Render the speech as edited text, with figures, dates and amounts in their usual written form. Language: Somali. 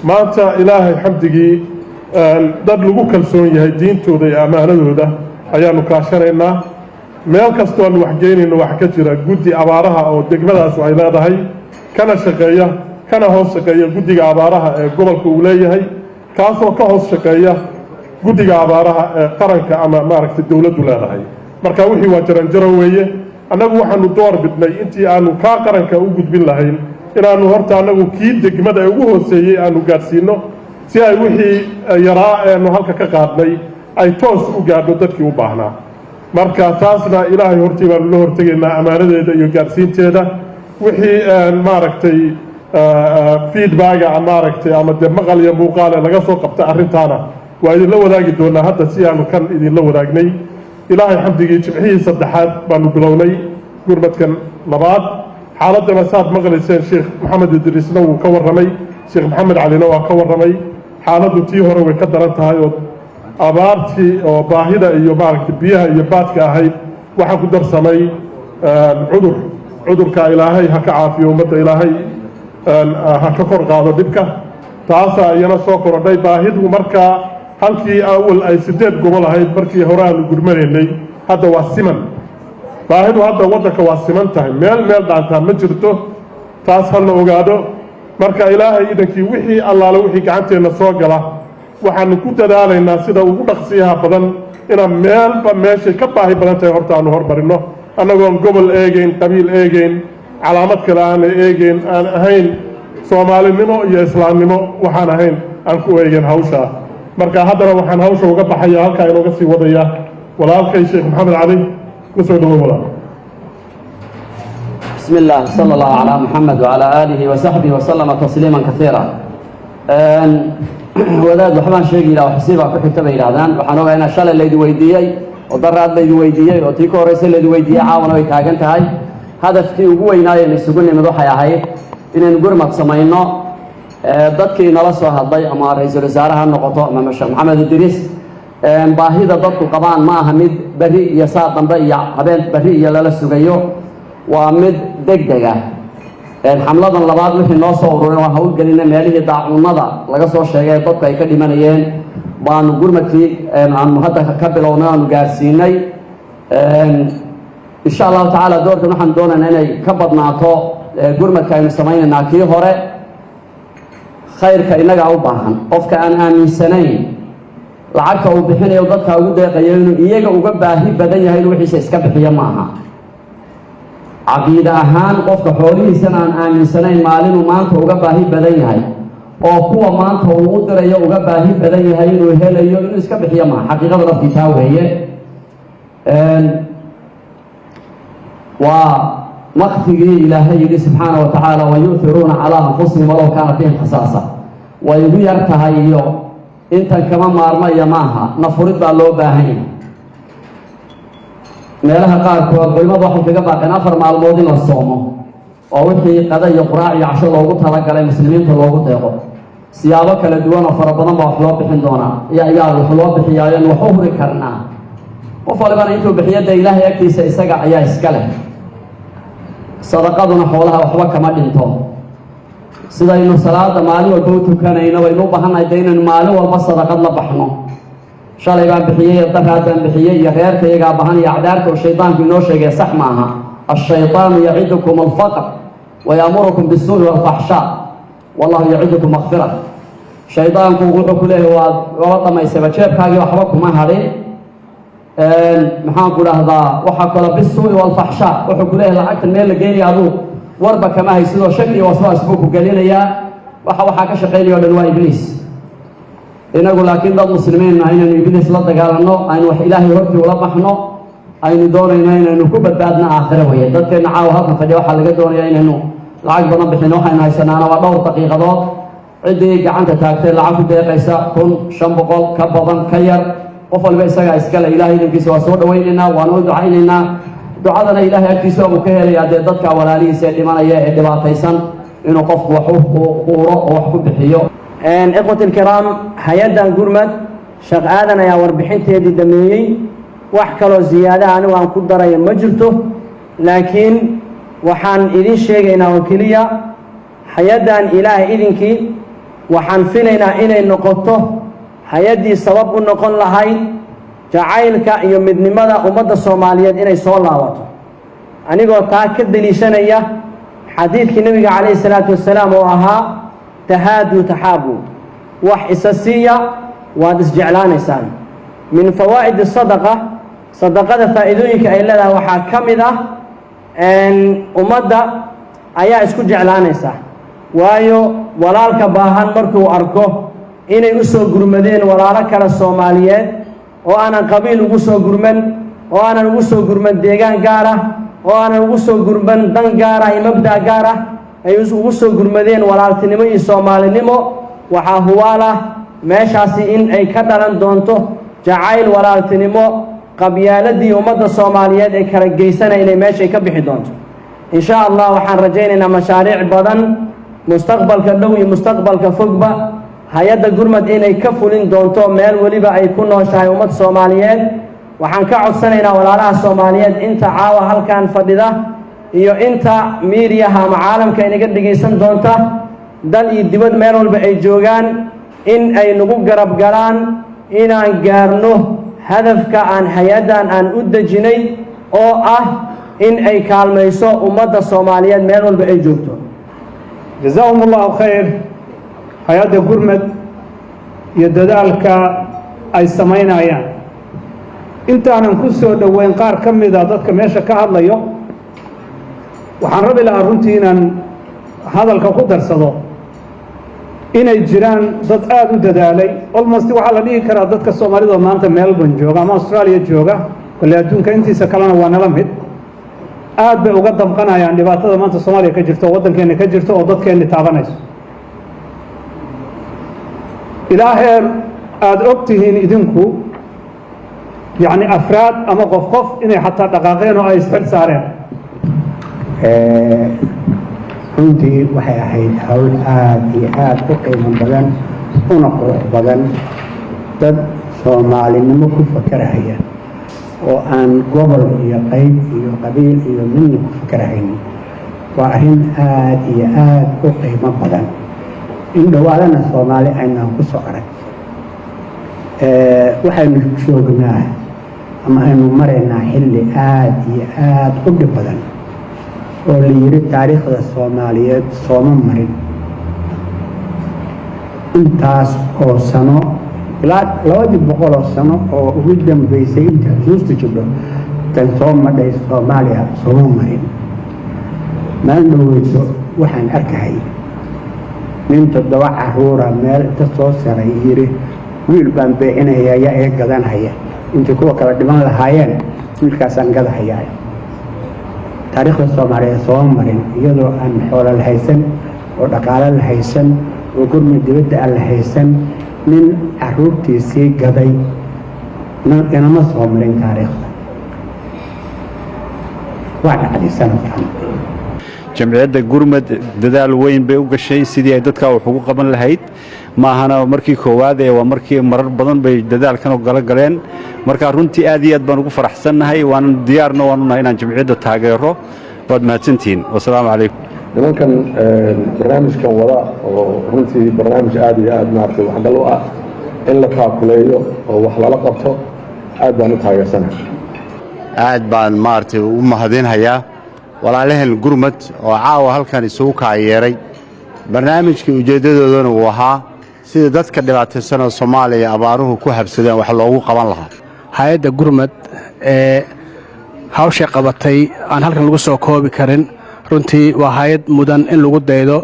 maanta ilaahay xamdigii dad lagu kalsoon yahay diintooda iyo ammaanadooda ayaanu kaashanaynaa meel kastoo aan waxgeynayno wax ka jira guddi abaaraha oo degmadaas ay leedahay kana hoos shaqeeya guddiga abaaraha ee gobolka uu leeyahay kaasoo ka hoos shaqeeya guddiga abaaraha ee qaranka ama maaragtay dowladdu leedahay marka wixii waa jaranjaro weeye annagu waxaanu door bidnay intii aanu kaa qaranka u gudbin lahayn inaanu horta annagu kii degmada ee ugu hooseeyey aanu gaadhsiino si ay wixii yaraa eenu halka ka qaadnay ay toos u gaadho dadkii u baahnaa marka taasna ilaahay hortii baanu la hortegaynaa ammaanadeeda iyo gaadhsiinteeda wixii maaragtay feedbacka maaragtay ama dee maqal iyo muuqaale laga soo qabta arrintaana waa idinla wadaagi doonaa hadda si aanu kan idinla wadaagnay ilaahay xamdigii jimcihii saddexaad baanu bilownay gurmadkan labaad xaaladana saad maqlayseen sheekh maxamed idriisna wuu ka warramay sheekh maxamed calina waa ka warramay xaaladdu tii hore way ka daran tahay oo abaartii oo baahida iyo maaragtay biyaha iyo baadka ahayd waxaa ku darsamay cudurka ilaahay ha ka caafiyo ummadda ilaahay ha ka kor qaado dhibka taasaa iyana soo korodhay baahidu markaa halkii awal ay 8 gobol ahayd markii hore aanu gurmanaynay hadda waa siman baahidu hadda waddanka waa siman tahay meel dhaantaan ma jirto taas ha la ogaado marka ilaahay idankii wixii allaale wixii gacanteenna soo gala waxaanu ku dadaalaynaa sida ugu dhaqsiyaha badan inaan meelba meeshay ka baahi badan tahay horta aanu hormarino annagoon gobol eegayn qabiil eegayn calaamad kale aanay eegayn aan ahayn soomaalinimo iyo islaamnimo waxaan ahayn aan ku eegayn hawshaa marka haddana waxaan hawsha uga baxaya halkaa inooga sii wadaya walaalkay sheekh maxamed cali kusoo dhawow walaal بسم الله صلى الله على محمد وعلى آله وصحبه وسلم تسليما كثيرا wadaad waxbaan sheegi lahaa xisiibaa ku xigta bay yidhaahdaan waxaan ogaa inaa shalay laydi weydiiyey oo daraad laydi weydiiyey oo tii ka horreysay laydi weydiiyey caawana way taagan tahay hadafkii ugu weynaayeen isugu nimid waxay ahayd inaynu gurmad samayno dadkii nala soo hadlay ama ra-iisul wasaare ha noqoto ama sheekh maxamed idriis baahida dadku qabaan ma aha mid berri iyo saa dambe iyo habeen berri iyo lala sugayo waa mid degdeg ah xamladan labaad wixii noo soo ururin waa hawlgelina meelihii daacuunada laga soo sheegay dadku ay ka dhimanayeen baanu gurmadkii aanu hadda ka bilownay aanu gaarsiinay insha allahu tacaala doorkan waxaan doonaynaa inay ka badnaato gurmadka aynu samaynaynaa kii hore khayrka innagaa u baahan qofka aan aaminsanayn lacagta uu bixinayo dadka ugu deeqayo inuu iyaga uga baahi badan yahay inuu wixiisa iska bixiyo maaha caqiide ahaan qofka xoolihiisana aan aaminsanayn maalinuu maanta uga baahi badan yahay oo kuwa maanta uu u dirayo uga baahi badan yahay inuu helayo inuu iska bixiyo maaha xaqiiqada laftii taa weeye waa waqtigii ilaahay yidhi subxaana wa tacaala wayu'tiruuna calaa anfusihim walow kaana bihim khasaasa way ugu yar tahay iyo intan kama maarmaya maaha nafurid baa loo baahan yahay meelaha qaarkood culimadu waxay kaga baaqeen 4 maalmood in la soomo oo wixii qada iyo quraac iyo casho loogu talagalay muslimiinta loogu deeqo siyaabo kala duwan oo fara badan baa wax loo bixin doonaa ayaa wax loo bixiyaayo in wax u huri karnaa qof walibana intuu bixiyada ilaahay agtiisa isaga ayaa iska leh sadaqaduna xoolaha waxba kama dhinto sidaynu salaada maalin walba u tukanayno waynu u baahannahay dee inaynu maalin walba sadaqad la baxno shalay baan bixiyey daraad baan bixiyey iyo reerka iyagaa bahan iyo acdaarka oo shaydaanku inoo sheegay sax maaha ashaytaanu yacidukum alfaqr wayamurukum bisuu'i walfaxshaa wallahu yacidukum makfira shaydaanku wuxuu ku leeyahay waad wala dhamaysaba jeebkaagii waxba kuma hadhin maxaan ku dhahdaa waxaa kaloo bisuu'i walfaxshaa wuxuu ku leeyahay lacagtan meel la geenaya aduu warba kama haysidoo shaki iyo waswaas buu ku gelinayaa waxaa ka shaqaynaya o dhan waa ibliis inagu laakiin dad muslimiin ah inaynu ibliis la dagaalanno aynu wax ilaahay hortii ula baxno aynu doonayno inaynu ku badbaadno aakhiro weeye dadkeenna caawa halkan fadhiya waxaa laga doonayaa inaynu lacag badan bixino waxaynu haysanaana waa dhowr daqiiqadood ciddii gacanta taagtay lacag ku deeqaysa 1,500 ka badan ka yar qof walba isagaa iskale ilaahay idinkiisa waa soo dhawaynaynaa waana u ducaynaynaa ducadana ilaahay agtiisa waabuu ka helayaa dee dadka walaalihiisa ee dhimanaya ee dhibaataysan inuu qofku wax u quuro oo wax ku bixiyo ikhwati alkiraam hay-addan gurmad sheekh aadan ayaa warbixinteedii dhameeyey wax kaloo ziyaadaha anigu aan ku darayo ma jirto laakiin waxaan idin sheegaynaa oo keliya hay-addan ilaahay idinkii waxaan filaynaa inay noqoto hay-addii sabab u noqon lahayd jacaylka iyo midnimada ummadda soomaaliyeed inay soo laabato anigoo taa ka deliishanaya xadiidkii nebiga calayhi salaatu wasalaam oo ahaa tahaaduu taxaabu wax isa siiya waad isjeclaanaysaan min fawaa'idi sadaqa sadaqada faa'iidooyinka ay leedahay waxaa ka mid ah ummadda ayaa isku jeclaanaysa waayo walaalka baahan markuu arko inay u soo gurmadeen walaalo kale soomaaliyeed oo aanan qabiil ugu soo gurman oo aanan ugu soo gurman deegaan gaar ah oo aanan ugu soo gurman dan gaar ah iyo mabda' gaar ah ay ugu soo gurmadeen walaaltinimo iyo soomaalinimo waxaa hubaal ah meeshaasi in ay ka dhalan doonto jacayl walaaltinimo qabyaaladii ummadda soomaaliyeed ee kala geysanaya inay meeshay ka bixi doonto in sha allah waxaan rajaynaynaa mashaariic badan mustaqbalka dhow iyo mustaqbalka fogba hay-adda gurmad inay ka fulin doonto meel weliba ay ku nooshahay ummad soomaaliyeed waxaan ka codsanaynaa walaalaha soomaaliyeed inta caawa halkan fadhida iyo inta miidiyaha ama caalamka inaga dhegaysan doonta dal iyo dibad meel walba ay joogaan in ay nagu garab galaan inaan gaarno hadafka aan hay-addan aan u dejinay oo ah in ay kaalmayso ummadda soomaaliyeed meel walba ay joogto jazaahum allahu khayr hay-adda gurmad iyo dadaalka ay samaynayaan intaanan ku soo dhoweyn qaar ka mida dadka meesha ka hadlayo waxaan rabi lahaa runtii inaan hadalka ku darsado inay jiraan dad aada u dadaalay almost waxaa la dhihi karaa dadka soomaalida maanta melbourne jooga ama australia jooga kole adduunka intiisa kalena waa nala mid aad bay uga damqanayaan dhibaatada maanta soomaaliya ka jirto oo waddankeenna ka jirto oo dadkeenni taabanayso ilaa heer aada og tihiin idinku yacni afraad ama qof qof inay xataa dhaqaaqeen oo ay isxil saareen runtii waxay ahayd hawl aad iyo aad u qiimo badan una qurux badan dad soomaalinimo ku fakarahaya oo aan gobol iyo qayb iyo qabiil iyo midna ku fakarahaynin waa arrin aad iyo aad u qiimo badan in dhowaadana soomaali aynaan ku soo arag waxaynu joognaa ama aynu maraynaa xilli aad iyo aad u dhib badan oo la yidhi taariikhda soomaaliyeed sooma marin intaas oo sano ilaa 200 sano oo ugu dambeysay inta xusuusta jiro tan soo madhay soomaaliya sooma marin maalin dhoweyso waxaan arkahay nin 7 caruura meel inta soo saray yidhi wiil baan beecinaya ayaa ee gadanhaya intii kuwa kala dhiman lahaayeen wiilkaasaan gadahayaa taariikhda soomaaliyeed soo marin iyadoo aan xoolo la haysan oo dhaqaale la haysan oo gurmad dibadda aan la haysan nin caruurtiisii gaday inama soo marin taariikhda waa dhacday sanadkan jamciyadda gurmad dadaal weyn bay u gashay sidii ay dadka wax ugu qaban lahayd maahana markii koowaad ee waa markii marar badan bay dadaalkan u gala galeen marka runtii aad iyo aad baan ugu faraxsannahay waan diyaarna waan u nahay inaan jamciyadda taageero waad mahadsantihiin wasalaamu calaykum nimankan barnaamijkan wada oo runtii barnaamij aad iyo aad maartay waxgal u ah in la kaakuleeyo oo wax lala qabto aad baan u taageersanahay aad baan maartay u mahadinhayaa walaalaheen gurmad oo caawa halkan isugu kaayeeray barnaamijkii ujeeddadoodana uu ahaa sida dadka dhibaataysan oo Soomaaliya abaaruhu ku habsadeen wax loogu qaban lahaa hay'adda gurmad ee hawsha qabatay aan halkan lagu soo koobi karin runtii waa hay'ad mudan in lagu daydo